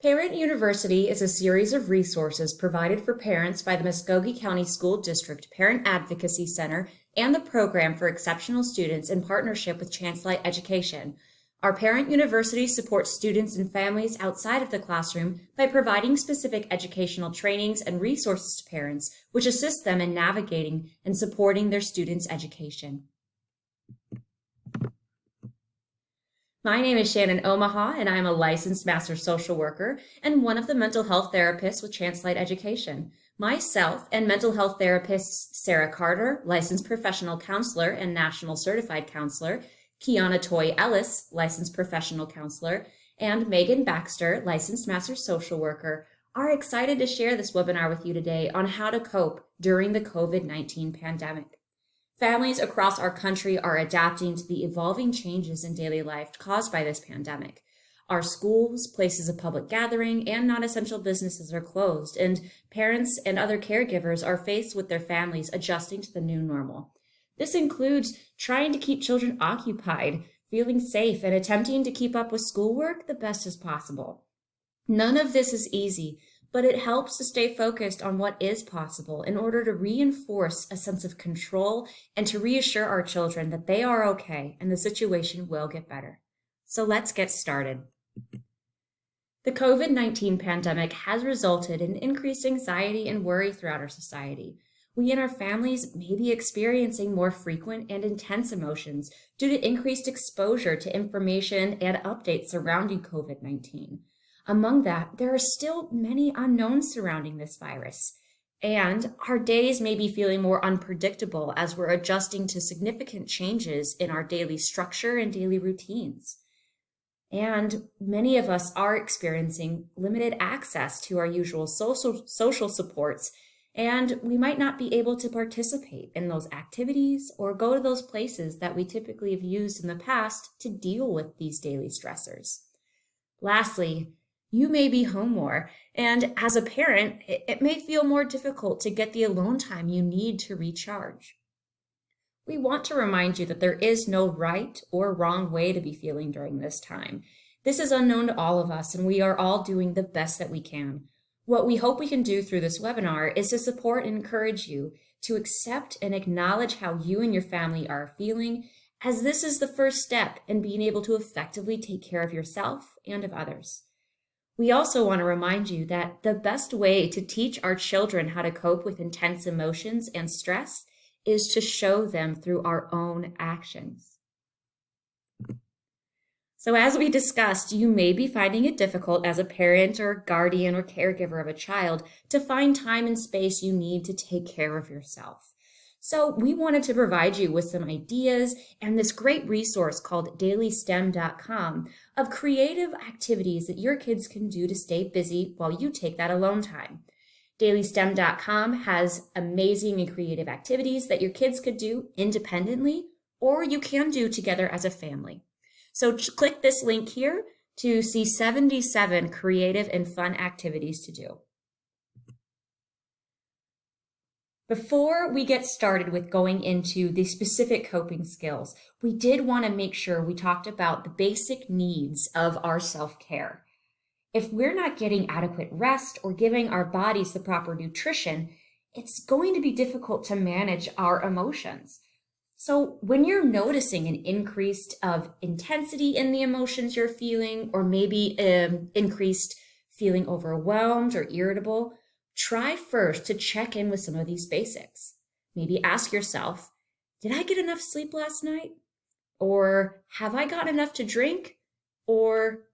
Parent University is a series of resources provided for parents by the Muscogee County School District Parent Advocacy Center and the Program for Exceptional Students in partnership with ChanceLight Education. Our Parent University supports students and families outside of the classroom by providing specific educational trainings and resources to parents, which assist them in navigating and supporting their students' education. My name is Shannon Ommaha, and I'm a licensed master social worker and one of the mental health therapists with ChanceLight Education. Myself and mental health therapists Sarah Carter, licensed professional counselor and national certified counselor, Kiana Toy Ellis, licensed professional counselor, and Megan Baxter, licensed master social worker, are excited to share this webinar with you today on how to cope during the COVID-19 pandemic. Families across our country are adapting to the evolving changes in daily life caused by this pandemic. Our schools, places of public gathering, and non-essential businesses are closed, and parents and other caregivers are faced with their families adjusting to the new normal. This includes trying to keep children occupied, feeling safe, and attempting to keep up with schoolwork the best as possible. None of this is easy, but it helps to stay focused on what is possible in order to reinforce a sense of control and to reassure our children that they are okay and the situation will get better. So let's get started. The COVID-19 pandemic has resulted in increased anxiety and worry throughout our society. We and our families may be experiencing more frequent and intense emotions due to increased exposure to information and updates surrounding COVID-19. Among that, there are still many unknowns surrounding this virus, and our days may be feeling more unpredictable as we're adjusting to significant changes in our daily structure and daily routines. And many of us are experiencing limited access to our usual social supports, and we might not be able to participate in those activities or go to those places that we typically have used in the past to deal with these daily stressors. Lastly, you may be home more, and as a parent, it may feel more difficult to get the alone time you need to recharge. We want to remind you that there is no right or wrong way to be feeling during this time. This is unknown to all of us, and we are all doing the best that we can. What we hope we can do through this webinar is to support and encourage you to accept and acknowledge how you and your family are feeling, as this is the first step in being able to effectively take care of yourself and of others. We also want to remind you that the best way to teach our children how to cope with intense emotions and stress is to show them through our own actions. So as we discussed, you may be finding it difficult as a parent or guardian or caregiver of a child to find time and space you need to take care of yourself. So we wanted to provide you with some ideas and this great resource called Dailystem.com of creative activities that your kids can do to stay busy while you take that alone time. Dailystem.com has amazing and creative activities that your kids could do independently, or you can do together as a family. So click this link here to see 77 creative and fun activities to do. Before we get started with going into the specific coping skills, we did want to make sure we talked about the basic needs of our self-care. If we're not getting adequate rest or giving our bodies the proper nutrition, it's going to be difficult to manage our emotions. So when you're noticing an increase of intensity in the emotions you're feeling, or maybe increased feeling overwhelmed or irritable, try first to check in with some of these basics. Maybe ask yourself, did I get enough sleep last night? Or have I got enough to drink? Or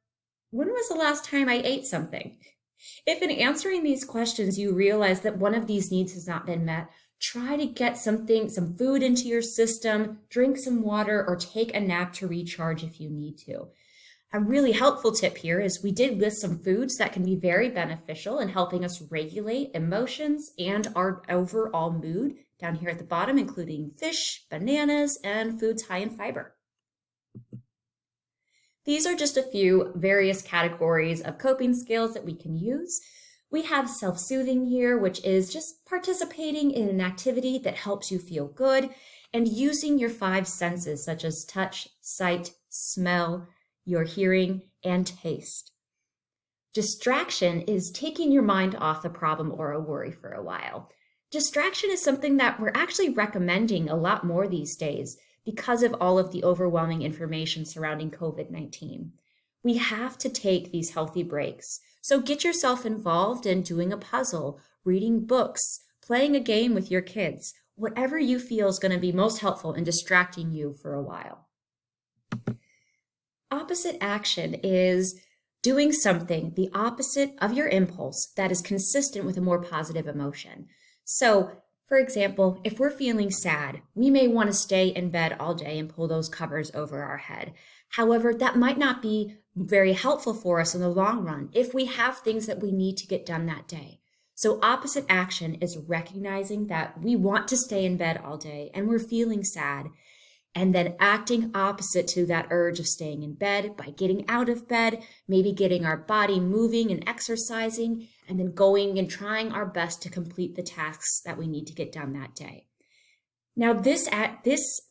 when was the last time I ate something? If in answering these questions you realize that one of these needs has not been met, try to get some food into your system, drink some water, or take a nap to recharge if you need to. A really helpful tip here is we did list some foods that can be very beneficial in helping us regulate emotions and our overall mood down here at the bottom, including fish, bananas, and foods high in fiber. These are just a few various categories of coping skills that we can use. We have self-soothing here, which is just participating in an activity that helps you feel good and using your 5 senses such as touch, sight, smell, your hearing, and taste. Distraction is taking your mind off the problem or a worry for a while. Distraction is something that we're actually recommending a lot more these days because of all of the overwhelming information surrounding COVID-19. We have to take these healthy breaks. So get yourself involved in doing a puzzle, reading books, playing a game with your kids, whatever you feel is going to be most helpful in distracting you for a while. Opposite action is doing something the opposite of your impulse that is consistent with a more positive emotion. So, for example, if we're feeling sad, we may want to stay in bed all day and pull those covers over our head. However, that might not be very helpful for us in the long run if we have things that we need to get done that day. So opposite action is recognizing that we want to stay in bed all day and we're feeling sad, and then acting opposite to that urge of staying in bed by getting out of bed, maybe getting our body moving and exercising, and then going and trying our best to complete the tasks that we need to get done that day. Now, this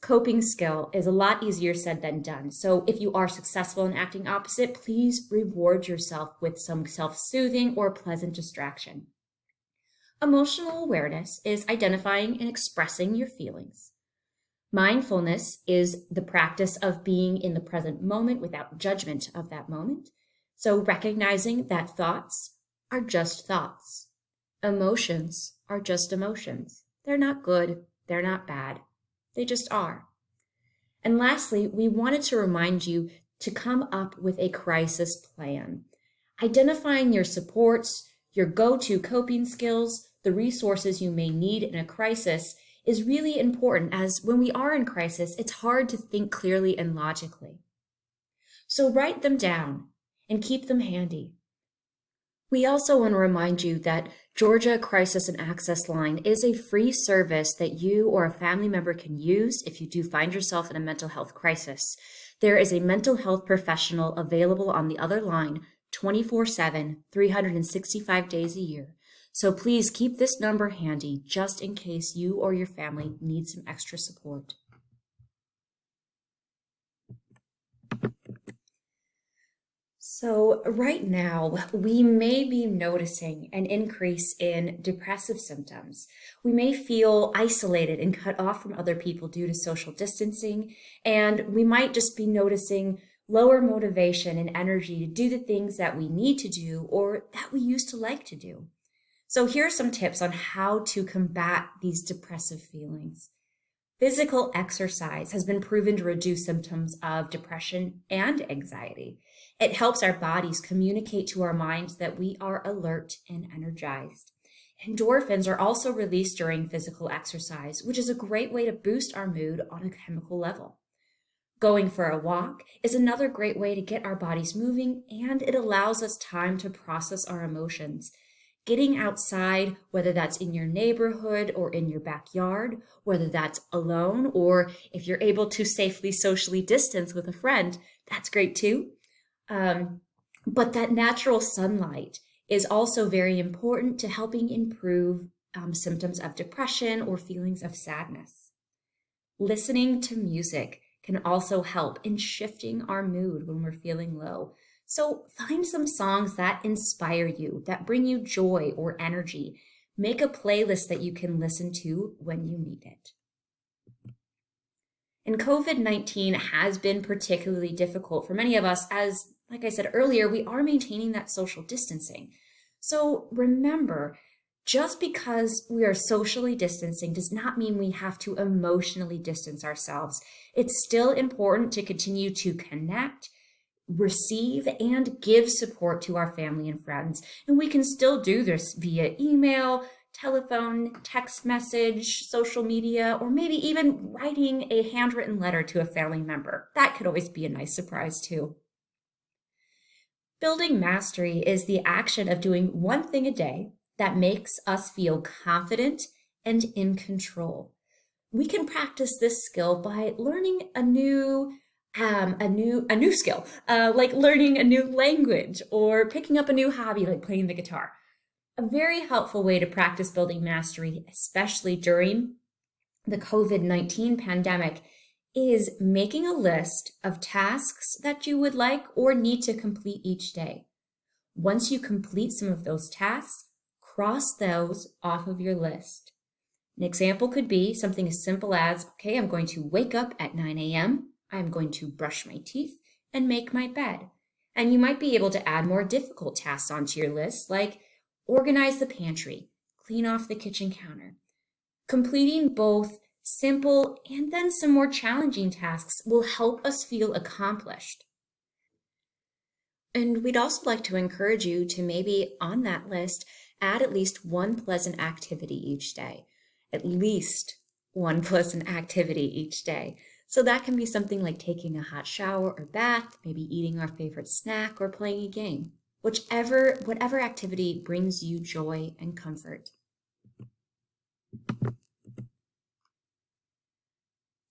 coping skill is a lot easier said than done. So if you are successful in acting opposite, please reward yourself with some self-soothing or pleasant distraction. Emotional awareness is identifying and expressing your feelings. Mindfulness is the practice of being in the present moment without judgment of that moment. So recognizing that thoughts are just thoughts. Emotions are just emotions. They're not good. They're not bad. They just are. And lastly, we wanted to remind you to come up with a crisis plan. Identifying your supports, your go-to coping skills, the resources you may need in a crisis is really important, as when we are in crisis, it's hard to think clearly and logically. So write them down and keep them handy. We also want to remind you that Georgia Crisis and Access Line is a free service that you or a family member can use if you do find yourself in a mental health crisis. There is a mental health professional available on the other line 24/7, 365 days a year. So please keep this number handy just in case you or your family need some extra support. So right now, we may be noticing an increase in depressive symptoms. We may feel isolated and cut off from other people due to social distancing, and we might just be noticing lower motivation and energy to do the things that we need to do or that we used to like to do. So here are some tips on how to combat these depressive feelings. Physical exercise has been proven to reduce symptoms of depression and anxiety. It helps our bodies communicate to our minds that we are alert and energized. Endorphins are also released during physical exercise, which is a great way to boost our mood on a chemical level. Going for a walk is another great way to get our bodies moving, and it allows us time to process our emotions. Getting outside, whether that's in your neighborhood or in your backyard, whether that's alone or if you're able to safely socially distance with a friend, that's great too. But that natural sunlight is also very important to helping improve symptoms of depression or feelings of sadness. Listening to music can also help in shifting our mood when we're feeling low. So find some songs that inspire you, that bring you joy or energy. Make a playlist that you can listen to when you need it. And COVID-19 has been particularly difficult for many of us as, like I said earlier, we are maintaining that social distancing. So remember, just because we are socially distancing does not mean we have to emotionally distance ourselves. It's still important to continue to connect, receive, and give support to our family and friends. And we can still do this via email, telephone, text message, social media, or maybe even writing a handwritten letter to a family member. That could always be a nice surprise too. Building mastery is the action of doing one thing a day that makes us feel confident and in control. We can practice this skill by learning a new skill, like learning a new language or picking up a new hobby like playing the guitar. A very helpful way to practice building mastery, especially during the COVID-19 pandemic, is making a list of tasks that you would like or need to complete each day. Once you complete some of those tasks, cross those off of your list. An example could be something as simple as, okay, I'm going to wake up at 9 a.m., I'm going to brush my teeth and make my bed. And you might be able to add more difficult tasks onto your list, like organize the pantry, clean off the kitchen counter. Completing both simple and then some more challenging tasks will help us feel accomplished. And we'd also like to encourage you to maybe on that list add at least one pleasant activity each day. At least one pleasant activity each day. So that can be something like taking a hot shower or bath, maybe eating our favorite snack or playing a game. Whatever activity brings you joy and comfort.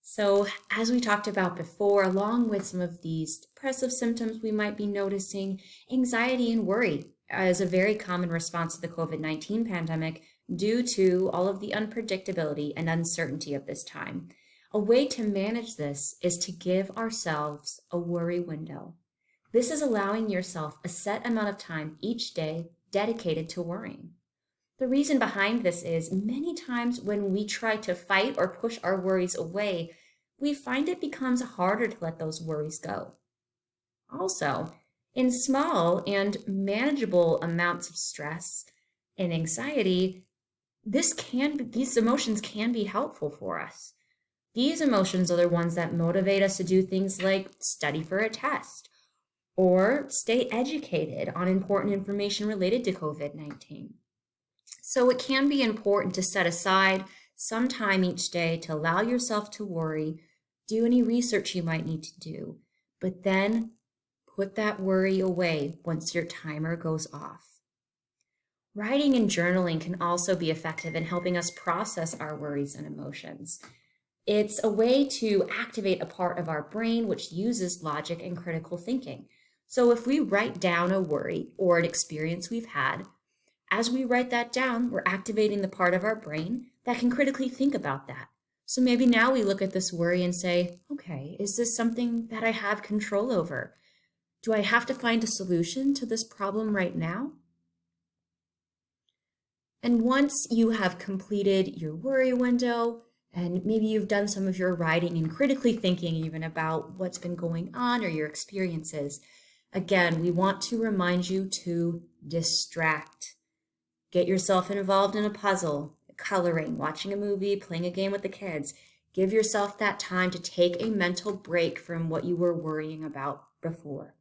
So as we talked about before, along with some of these depressive symptoms we might be noticing, anxiety and worry is a very common response to the COVID-19 pandemic due to all of the unpredictability and uncertainty of this time. A way to manage this is to give ourselves a worry window. This is allowing yourself a set amount of time each day dedicated to worrying. The reason behind this is many times when we try to fight or push our worries away, we find it becomes harder to let those worries go. Also, in small and manageable amounts of stress and anxiety, these emotions can be helpful for us. These emotions are the ones that motivate us to do things like study for a test or stay educated on important information related to COVID-19. So it can be important to set aside some time each day to allow yourself to worry, do any research you might need to do, but then put that worry away once your timer goes off. Writing and journaling can also be effective in helping us process our worries and emotions. It's a way to activate a part of our brain which uses logic and critical thinking. So if we write down a worry or an experience we've had, as we write that down, we're activating the part of our brain that can critically think about that. So maybe now we look at this worry and say, okay, is this something that I have control over? Do I have to find a solution to this problem right now? And once you have completed your worry window, and maybe you've done some of your writing and critically thinking even about what's been going on or your experiences, again, we want to remind you to distract. Get yourself involved in a puzzle, coloring, watching a movie, playing a game with the kids. Give yourself that time to take a mental break from what you were worrying about before.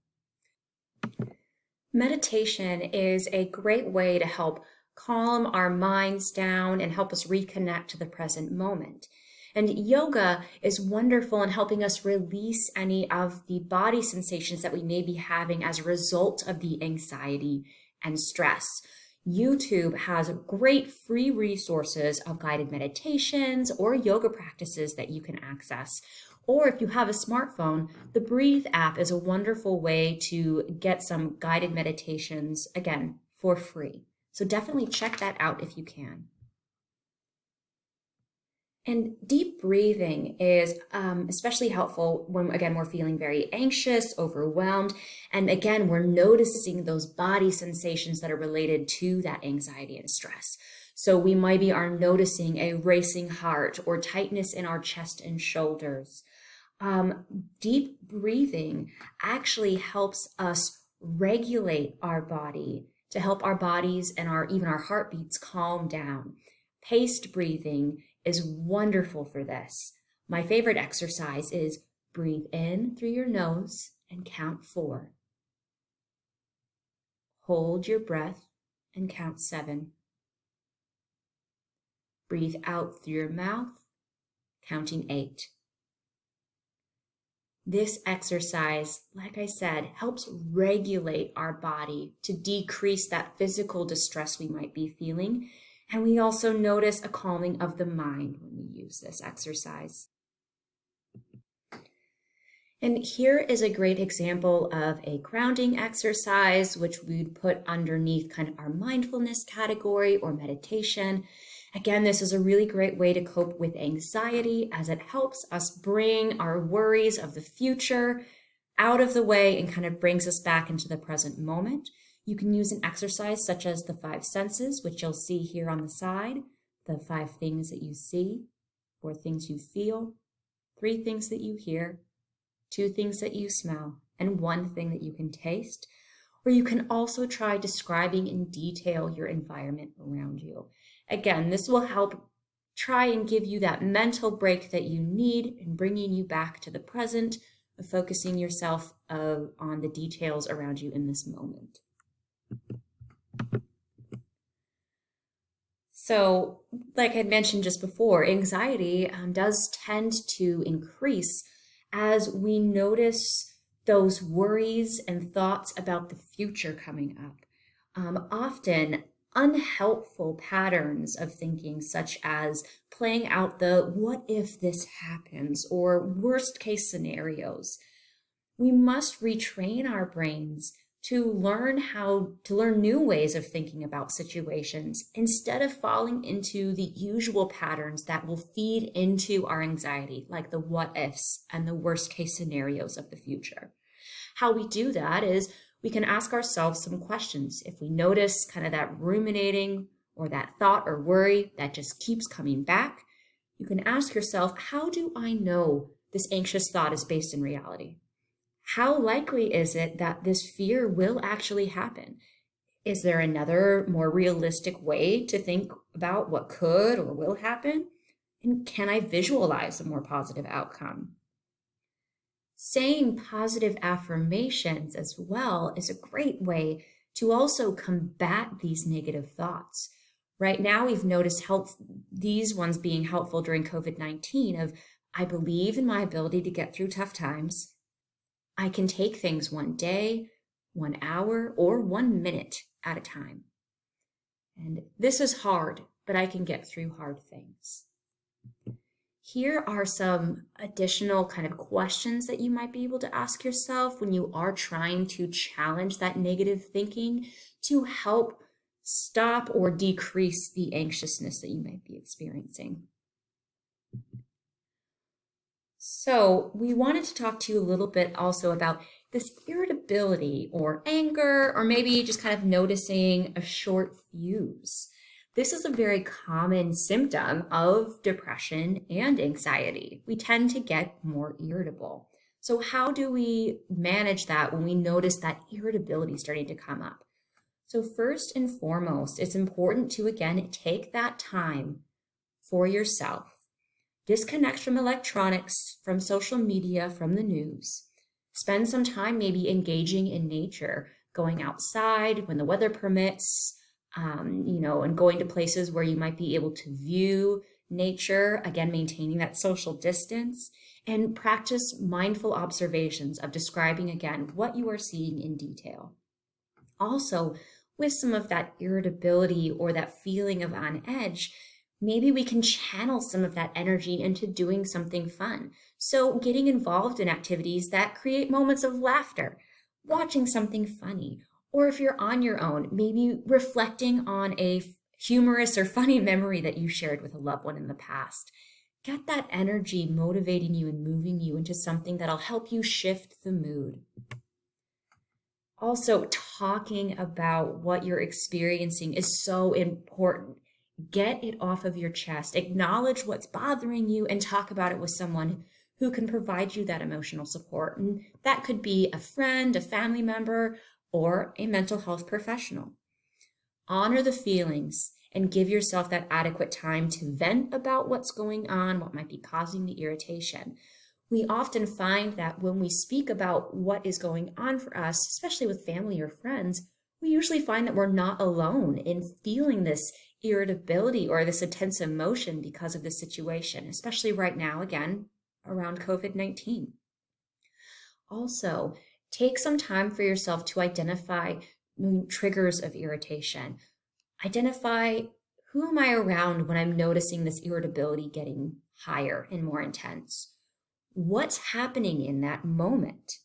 Meditation is a great way to help calm our minds down and help us reconnect to the present moment. And yoga is wonderful in helping us release any of the body sensations that we may be having as a result of the anxiety and stress. YouTube has great free resources of guided meditations or yoga practices that you can access. Or if you have a smartphone, the Breathe app is a wonderful way to get some guided meditations, again, for free. So definitely check that out if you can. And deep breathing is especially helpful when, again, we're feeling very anxious, overwhelmed, and again, we're noticing those body sensations that are related to that anxiety and stress. So we might be noticing a racing heart or tightness in our chest and shoulders. Deep breathing actually helps us regulate our body to help our bodies and even our heartbeats calm down. Paced breathing is wonderful for this. My favorite exercise is breathe in through your nose and count 4. Hold your breath and count 7. Breathe out through your mouth, counting 8. This exercise, like I said, helps regulate our body to decrease that physical distress we might be feeling. And we also notice a calming of the mind when we use this exercise. And here is a great example of a grounding exercise, which we'd put underneath kind of our mindfulness category or meditation. Again, this is a really great way to cope with anxiety as it helps us bring our worries of the future out of the way and kind of brings us back into the present moment. You can use an exercise such as the 5 senses, which you'll see here on the side, the 5 things that you see, 4 things you feel, 3 things that you hear, 2 things that you smell, and 1 thing that you can taste. Or you can also try describing in detail your environment around you. Again, this will help try and give you that mental break that you need in bringing you back to the present, of focusing yourself on the details around you in this moment. So, like I mentioned just before, anxiety does tend to increase as we notice those worries and thoughts about the future coming up. Often unhelpful patterns of thinking, such as playing out the what if this happens or worst case scenarios. We must retrain our brains to learn new ways of thinking about situations instead of falling into the usual patterns that will feed into our anxiety, like the what ifs and the worst case scenarios of the future. How we do that is we can ask ourselves some questions. If we notice kind of that ruminating or that thought or worry that just keeps coming back, you can ask yourself, how do I know this anxious thought is based in reality? How likely is it that this fear will actually happen? Is there another more realistic way to think about what could or will happen? And can I visualize a more positive outcome? Saying positive affirmations as well is a great way to also combat these negative thoughts. Right now, we've noticed these ones being helpful during COVID-19 of, I believe in my ability to get through tough times. I can take things 1 day, 1 hour, or 1 minute at a time. And this is hard, but I can get through hard things. Here are some additional kind of questions that you might be able to ask yourself when you are trying to challenge that negative thinking to help stop or decrease the anxiousness that you might be experiencing. So we wanted to talk to you a little bit also about this irritability or anger, or maybe just kind of noticing a short fuse. This is a very common symptom of depression and anxiety. We tend to get more irritable. So how do we manage that when we notice that irritability starting to come up? So first and foremost, it's important to, again, take that time for yourself. Disconnect from electronics, from social media, from the news. Spend some time maybe engaging in nature, going outside when the weather permits, and going to places where you might be able to view nature, again, maintaining that social distance, and practice mindful observations of describing, again, what you are seeing in detail. Also, with some of that irritability or that feeling of on edge, maybe we can channel some of that energy into doing something fun. So getting involved in activities that create moments of laughter, watching something funny, or if you're on your own, maybe reflecting on a humorous or funny memory that you shared with a loved one in the past. Get that energy motivating you and moving you into something that'll help you shift the mood. Also, talking about what you're experiencing is so important. Get it off of your chest. Acknowledge what's bothering you and talk about it with someone who can provide you that emotional support. And that could be a friend, a family member, or a mental health professional. Honor the feelings and give yourself that adequate time to vent about what's going on, what might be causing the irritation. We often find that when we speak about what is going on for us, especially with family or friends, we usually find that we're not alone in feeling this irritability or this intense emotion because of the situation, especially right now, again, around COVID-19. Also, take some time for yourself to identify triggers of irritation. Identify, who am I around when I'm noticing this irritability getting higher and more intense? What's happening in that moment?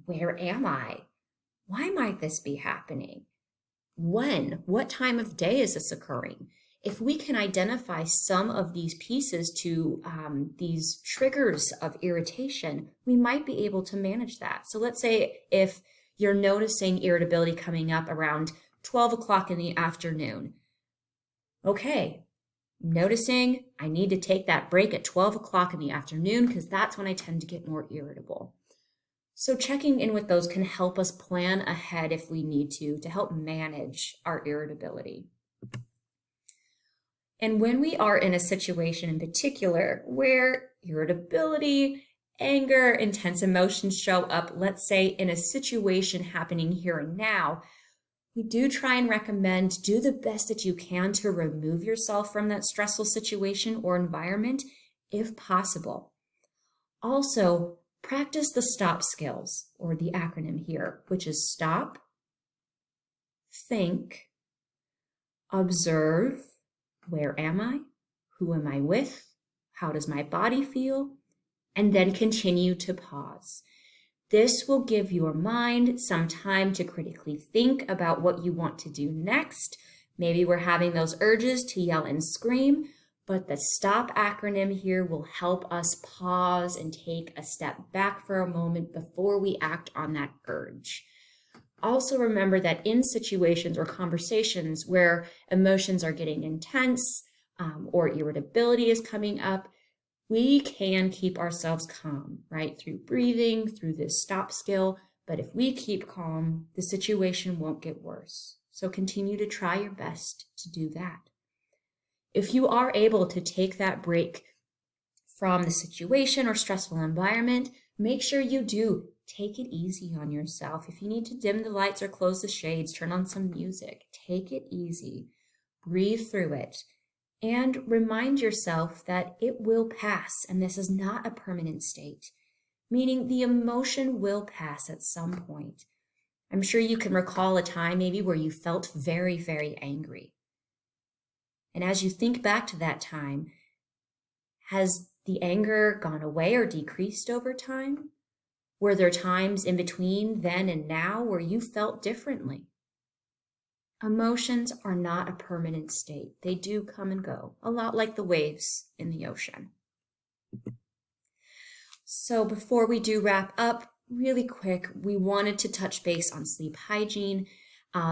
Where am I? Why might this be happening? When? What time of day is this occurring? If we can identify some of these pieces to these triggers of irritation, we might be able to manage that. So let's say if You're noticing irritability coming up around 12 o'clock in the afternoon. Okay, noticing I need to take that break at 12 o'clock in the afternoon because that's when I tend to get more irritable. So checking in with those can help us plan ahead if we need to help manage our irritability. And when we are in a situation in particular where irritability, anger, intense emotions show up, let's say in a situation happening here and now, we do try and recommend do the best that you can to remove yourself from that stressful situation or environment if possible. Also, practice the STOP skills, or the acronym here, which is stop, think, observe, where am I? Who am I with? How does my body feel? And then continue to pause. This will give your mind some time to critically think about what you want to do next. Maybe we're having those urges to yell and scream, but the STOP acronym here will help us pause and take a step back for a moment before we act on that urge. Also remember that in situations or conversations where emotions are getting intense or irritability is coming up, we can keep ourselves calm, right? Through breathing, through this STOP skill. But if we keep calm, the situation won't get worse. So continue to try your best to do that. If you are able to take that break from the situation or stressful environment, make sure you do take it easy on yourself. If you need to dim the lights or close the shades, turn on some music, take it easy, breathe through it, and remind yourself that it will pass, and this is not a permanent state, meaning the emotion will pass at some point. I'm sure you can recall a time maybe where you felt very, very angry. And as you think back to that time, has the anger gone away or decreased over time? Were there times in between then and now where you felt differently? Emotions are not a permanent state. They do come and go, a lot like the waves in the ocean. So before we do wrap up, really quick, we wanted to touch base on sleep hygiene,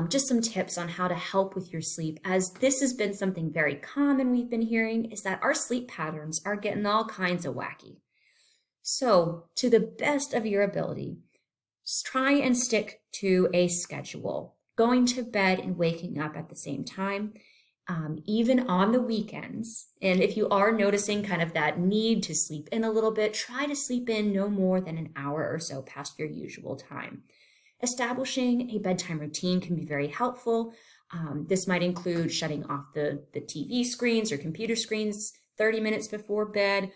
just some tips on how to help with your sleep, as this has been something very common we've been hearing, is that our sleep patterns are getting all kinds of wacky. So to the best of your ability, try and stick to a schedule, going to bed and waking up at the same time, even on the weekends. And if you are noticing kind of that need to sleep in a little bit, try to sleep in no more than an hour or so past your usual time. Establishing a bedtime routine can be very helpful. This might include shutting off the TV screens or computer screens 30 minutes before bed,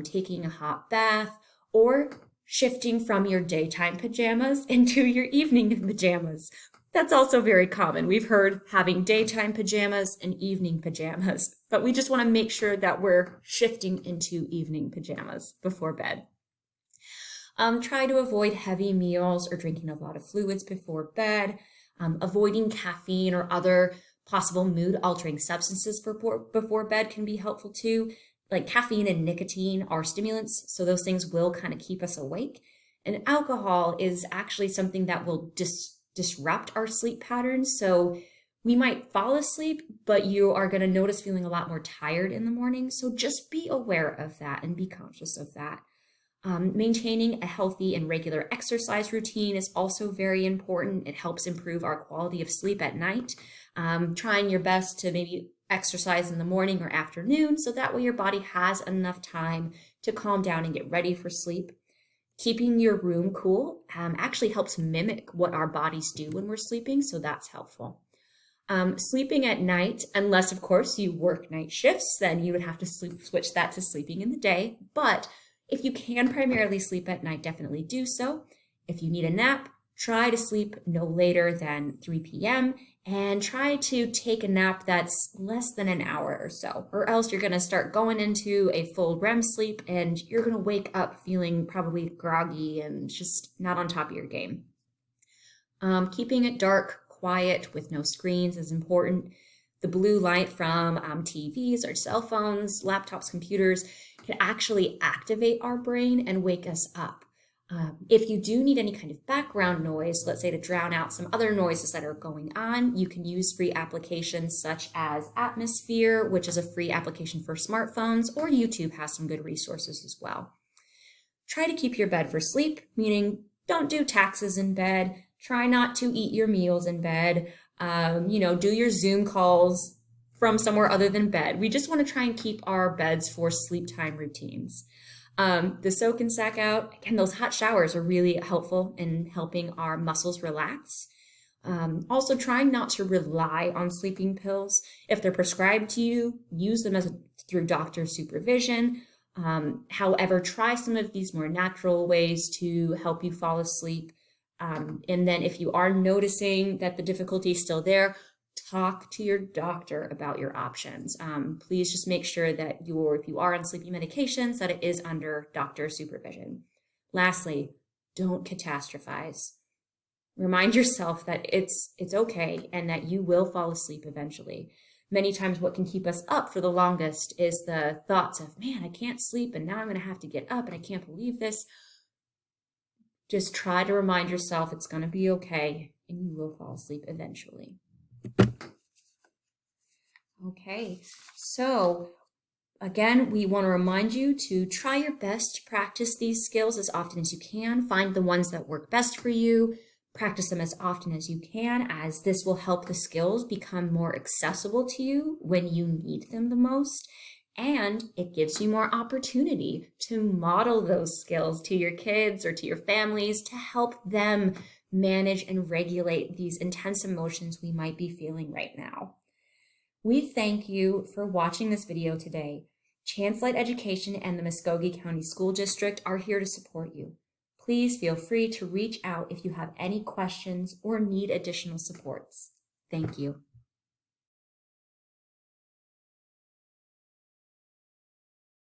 taking a hot bath, or shifting from your daytime pajamas into your evening pajamas. That's also very common. We've heard having daytime pajamas and evening pajamas, but we just want to make sure that we're shifting into evening pajamas before bed. Try to avoid heavy meals or drinking a lot of fluids before bed. Avoiding caffeine or other possible mood-altering substances before bed can be helpful too. Like caffeine and nicotine are stimulants, so those things will kind of keep us awake. And alcohol is actually something that will disrupt our sleep patterns. So we might fall asleep, but you are going to notice feeling a lot more tired in the morning. So just be aware of that and be conscious of that. Maintaining a healthy and regular exercise routine is also very important. It helps improve our quality of sleep at night. Trying your best to maybe exercise in the morning or afternoon, so that way your body has enough time to calm down and get ready for sleep. Keeping your room cool actually helps mimic what our bodies do when we're sleeping, so that's helpful. Sleeping at night, unless of course you work night shifts, then you would have to switch that to sleeping in the day. But if you can primarily sleep at night, definitely do so. If you need a nap, try to sleep no later than 3 p.m. and try to take a nap that's less than an hour or so, or else you're going to start going into a full REM sleep and you're going to wake up feeling probably groggy and just not on top of your game. Keeping it dark, quiet, with no screens is important. The blue light from TVs or cell phones, laptops, computers can actually activate our brain and wake us up. If you do need any kind of background noise, let's say to drown out some other noises that are going on, you can use free applications such as Atmosphere, which is a free application for smartphones, or YouTube has some good resources as well. Try to keep your bed for sleep, meaning don't do taxes in bed. Try not to eat your meals in bed. Do your Zoom calls from somewhere other than bed. We just want to try and keep our beds for sleep time routines. The soak and sack out, again, those hot showers are really helpful in helping our muscles relax. Also trying not to rely on sleeping pills. If they're prescribed to you, use them through doctor supervision. However, try some of these more natural ways to help you fall asleep. And then if you are noticing that the difficulty is still there, talk to your doctor about your options. Please just make sure that if you are on sleeping medications, that it is under doctor supervision. Lastly, don't catastrophize. Remind yourself that it's okay and that you will fall asleep eventually. Many times what can keep us up for the longest is the thoughts of, man, I can't sleep and now I'm going to have to get up and I can't believe this. Just try to remind yourself it's going to be okay and you will fall asleep eventually. Okay, so again, we want to remind you to try your best to practice these skills as often as you can. Find the ones that work best for you. Practice them as often as you can, as this will help the skills become more accessible to you when you need them the most. And it gives you more opportunity to model those skills to your kids or to your families to help them manage and regulate these intense emotions we might be feeling right now. We thank you for watching this video today. ChanceLight Education and the Muscogee County School District are here to support you. Please feel free to reach out if you have any questions or need additional supports. Thank you.